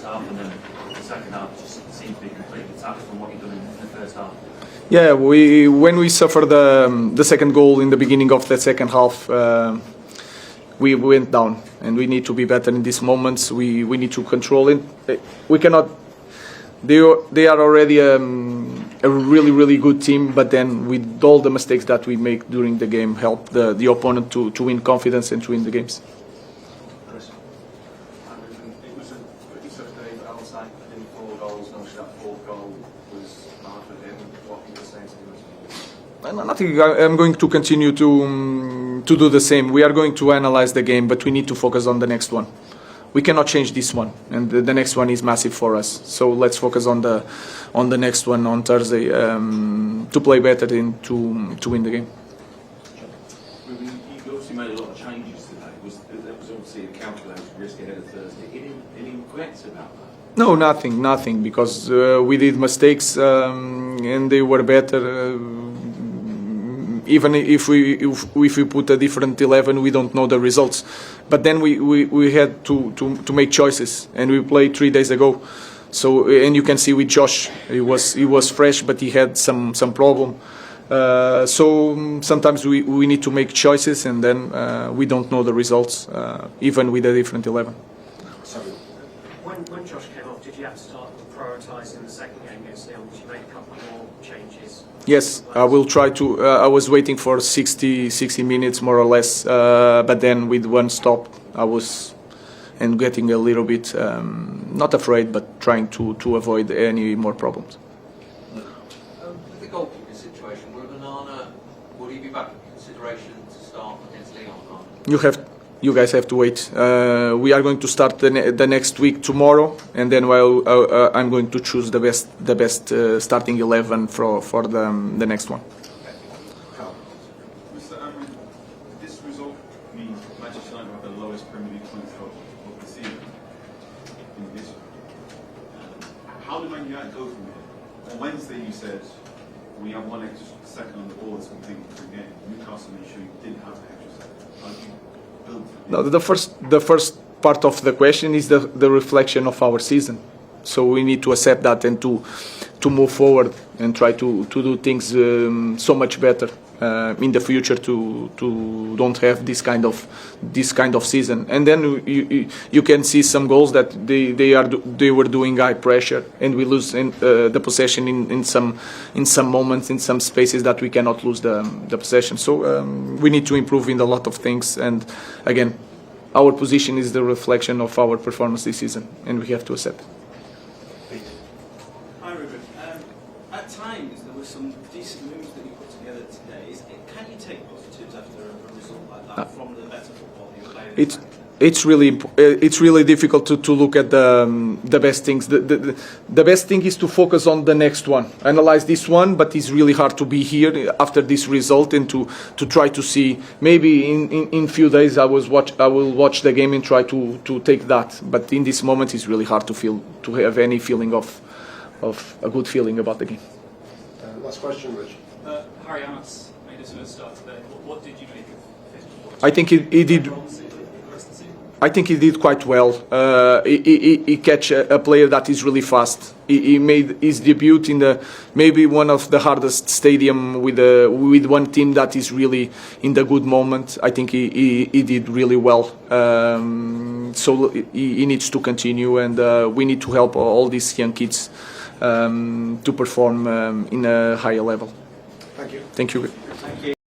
first half, and then the second half just seemed to be completely detached from what you've done in the first half. Yeah, when we suffered the second goal in the beginning of the second half, we went down, and we need to be better in these moments. We need to control it. We cannot. They are already a really good team, but then with all the mistakes that we make during the game, help the opponent to win confidence and to win the games. It was a pretty tough day for Altay. I think 4 goals, and obviously that 4th goal was hard for him. What can you say to him? Nothing. I'm going to continue to do the same. We are going to analyze the game, but we need to focus on the next one. We cannot change this one, and the next one is massive for us. So let's focus on the next one on Thursday to play better and to win the game. Ruben, you obviously made a lot of changes today. That was obviously a calculated risk ahead of Thursday. Any regrets about that? No, nothing, because we did mistakes and they were better. Even if we put a different 11, we don't know the results. But then we had to make choices, and we played 3 days ago. So, and you can see with Josh, he was fresh, but he had some problem. So sometimes we need to make choices, and then we don't know the results, even with a different 11. Sorry. When Josh came off, did you have to start prioritising the second game against Leon? Did you make a couple more changes? Yes, I will try to. I was waiting for 60 minutes more or less, but then with one stop, I was and getting a little bit not afraid, but trying to avoid any more problems. With the goalkeeping situation, will he be back in consideration to start against Leon? You guys have to wait. We are going to start the next week tomorrow, and then I'm going to choose the best starting 11 for the next one. Mr. Amorim, this result means Manchester United have the lowest Premier League points of the season in this. How did Man United go from here? On Wednesday you said we have one extra second on the ball to complete the game. Newcastle made sure you didn't have an extra second. How did you? No, the first part of the question is the reflection of our season. So we need to accept that and to move forward and try to do things so much better in the future to don't have this kind of season. And then you can see some goals that they were doing high pressure, and we lose the possession in some moments, in some spaces that we cannot lose the possession. So we need to improve in a lot of things, and again, our position is the reflection of our performance this season, and we have to accept it. Hi Ruben. At times there were some decent moves that you put together today. Can you take positives after a result like that from the better football you played? It's really difficult to look at the best things. The best thing is to focus on the next one, analyze this one, but it's really hard to be here after this result and to try to see. Maybe in few days I will watch the game and try to take that. But in this moment it's really hard to have any feeling of a good feeling about the game. Last question, Rich. Harry Amas made his first start today. What did you make of him? I think he did. I think he did quite well. He catch a player that is really fast. He made his debut in maybe one of the hardest stadium with one team that is really in the good moment. I think he did really well. So he needs to continue, and we need to help all these young kids to perform in a higher level. Thank you. Thank you. Thank you.